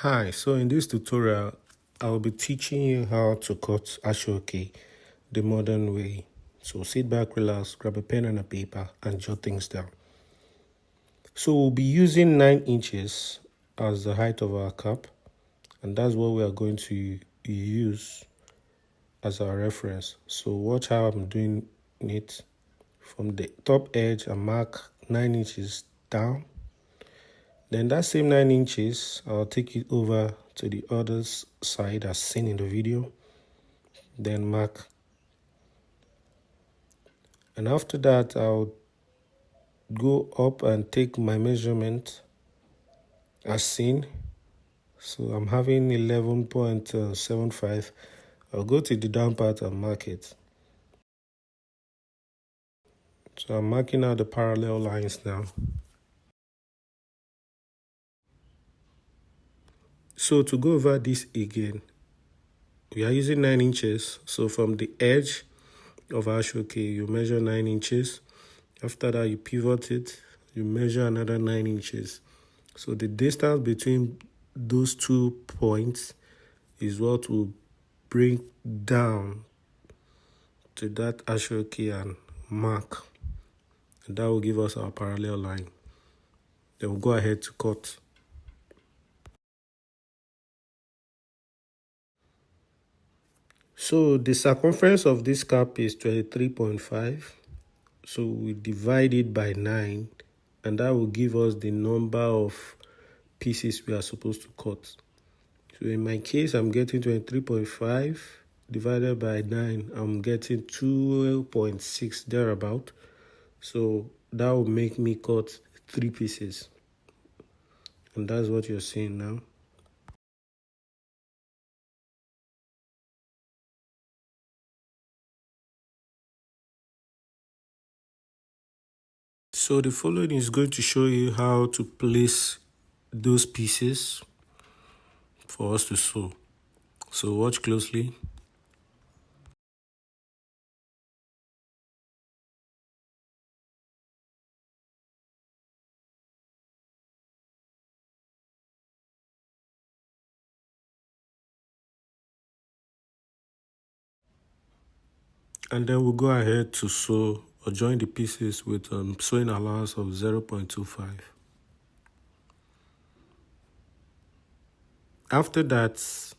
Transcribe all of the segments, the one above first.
Hi, so in this tutorial, I'll be teaching you how to cut ashoke the modern way. So sit back, relax, grab a pen and a paper and jot things down. So we'll be using 9 inches as the height of our cap, and that's what we are going to use as our reference. So watch how I'm doing it. From the top edge, I mark 9 inches down. Then that same 9 inches, I'll take it over to the other side as seen in the video. Then mark. And after that, I'll go up and take my measurement as seen. So I'm having 11.75. I'll go to the down part and mark it. So I'm marking out the parallel lines now. So to go over this again, we are using 9 inches. So from the edge of our ashoke, you measure 9 inches. After that, you pivot it, you measure another 9 inches. So the distance between those 2 points is what will bring down to that ashoke and mark. And that will give us our parallel line. Then we'll go ahead to cut. So the circumference of this cap is 23.5. So we divide it by 9, and that will give us the number of pieces we are supposed to cut. So in my case, I'm getting 23.5 divided by 9. I'm getting 12.6 thereabout. So that will make me cut 3 pieces. And that's what you're seeing now. So the following is going to show you how to place those pieces for us to sew. So watch closely. And then we'll go ahead to sew or join the pieces with sewing allowance of 0.25. After that,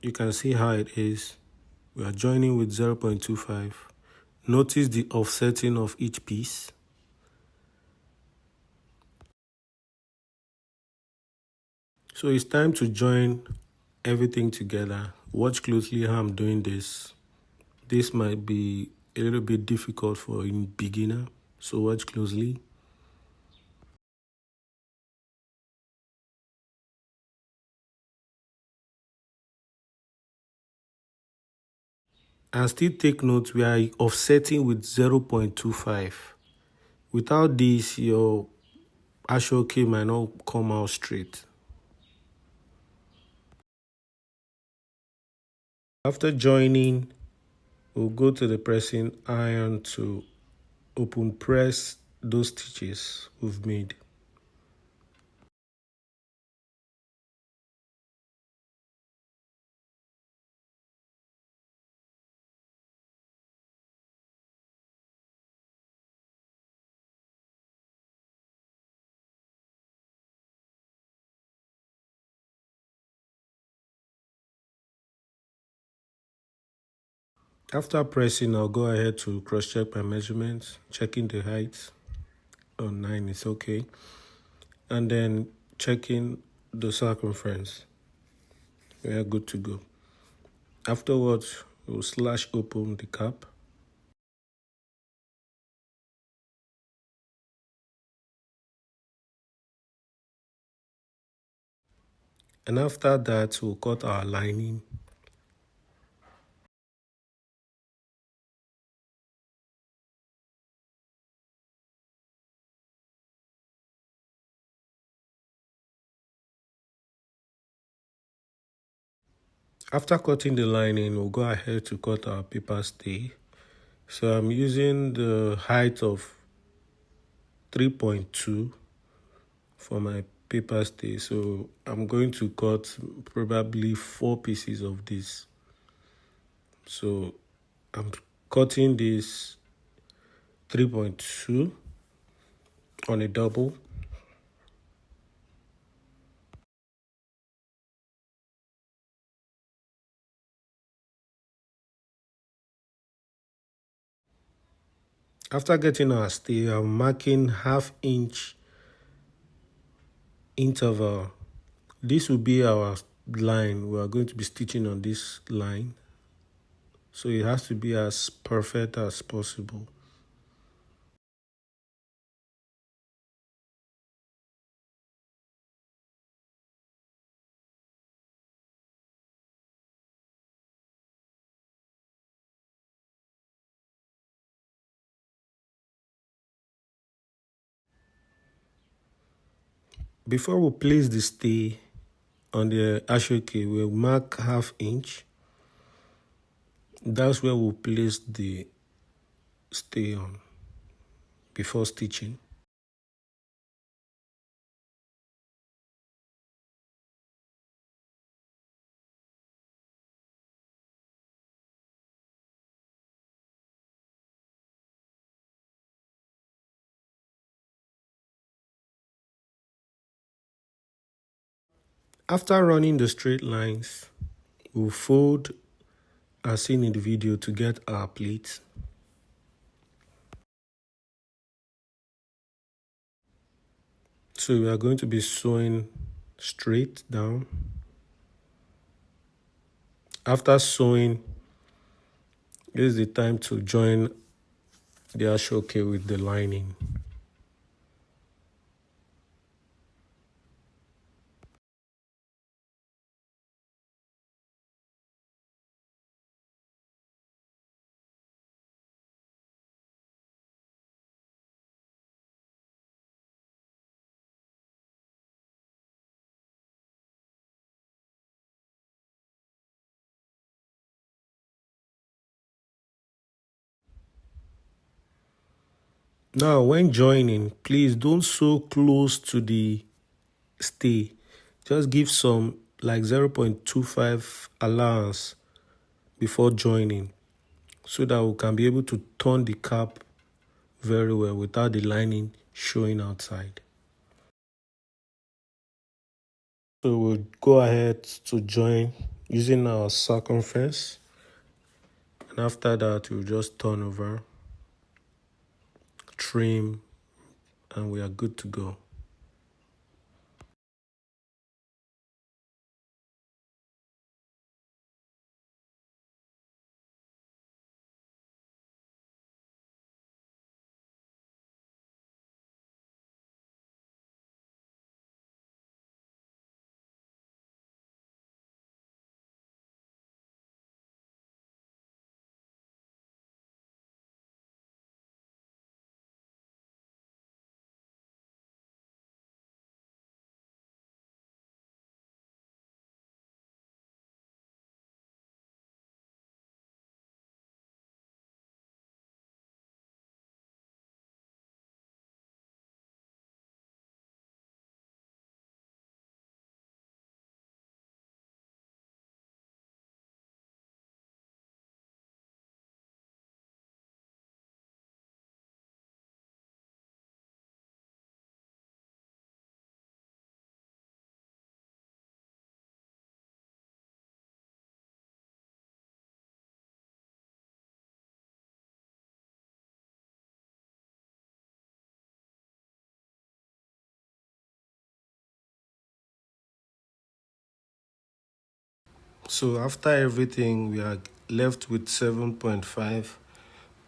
you can see how it is. We are joining with 0.25. Notice the offsetting of each piece. So it's time to join everything together. Watch closely how I'm doing this. This might be a little bit difficult for a beginner, so watch closely. And still take note, we are offsetting with 0.25. Without this, your ashoke might not come out straight. After joining, we'll go to the pressing iron to open press those stitches we've made. After pressing, I'll go ahead to cross-check my measurements, checking the height. On 9 is okay. And then checking the circumference. We are good to go. Afterwards, we'll slash open the cap. And after that, we'll cut our lining. After cutting the lining, we'll go ahead to cut our paper stay. So I'm using the height of 3.2 for my paper stay. So I'm going to cut probably 4 pieces of this. So I'm cutting this 3.2 on a double. After getting our stay, I'm marking 1/2 inch interval. This will be our line. We are going to be stitching on this line. So it has to be as perfect as possible. Before we place the stay on the ashoke, we'll mark 1/2 inch. That's where we'll place the stay on before stitching. After running the straight lines, we'll fold as seen in the video to get our pleats. So we are going to be sewing straight down. After sewing, this is the time to join the ashoke with the lining. Now, when joining, please don't sew close to the stay. Just give some like 0.25 allowance before joining so that we can be able to turn the cap very well without the lining showing outside. So we'll go ahead to join using our circumference, and after that we'll just turn over, trim, and we are good to go. So after everything, we are left with 7.5.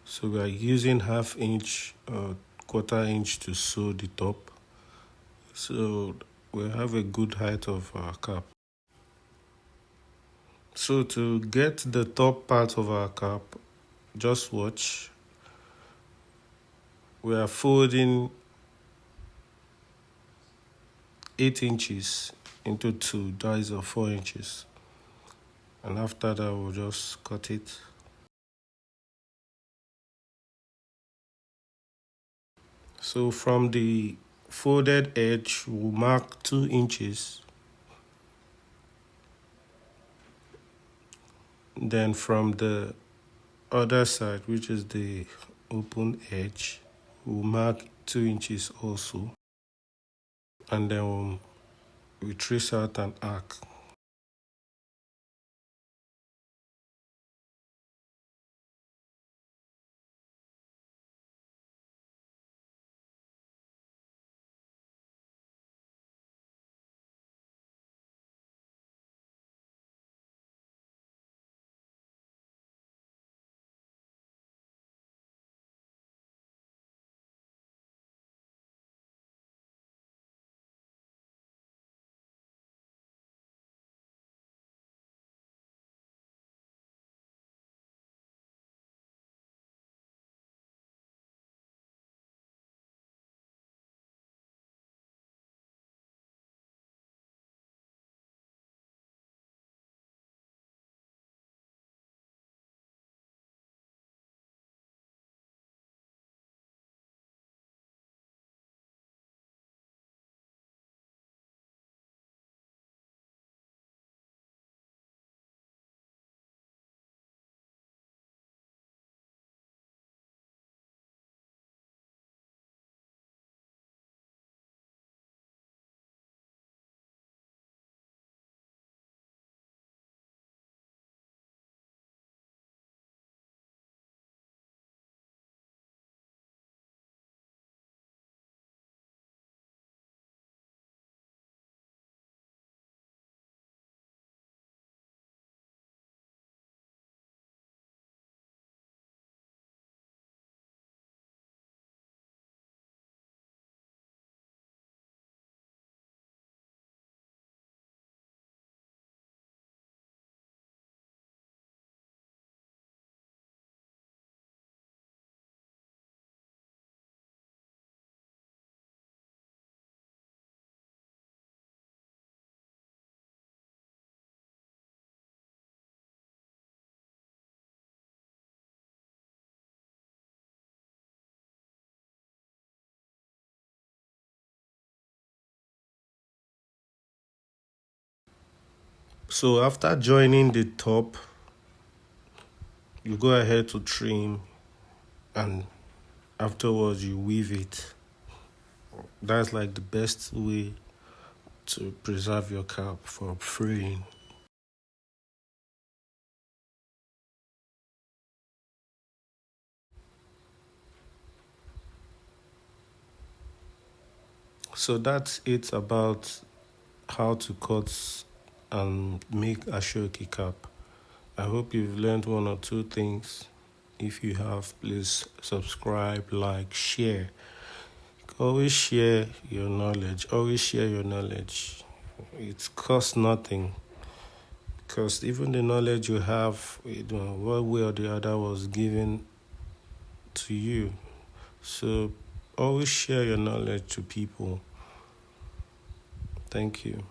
So we are using 1/2 inch or 1/4 inch to sew the top. So we have a good height of our cap. So to get the top part of our cap, just watch. We are folding 8 inches into two, that is 4 inches. And after that, we'll just cut it. So from the folded edge will mark 2 inches. Then from the other side, which is the open edge, we'll mark 2 inches also. And then we trace out an arc. So after joining the top, you go ahead to trim, and afterwards you weave it. That's like the best way to preserve your cap from fraying. So that's it about how to cut and make a shoki cap. I hope you've learned one or two things. If you have, please subscribe, like, share. Always share your knowledge. Always share your knowledge. It costs nothing, because even the knowledge you have, one way or the other was given to you. So always share your knowledge to people. Thank you.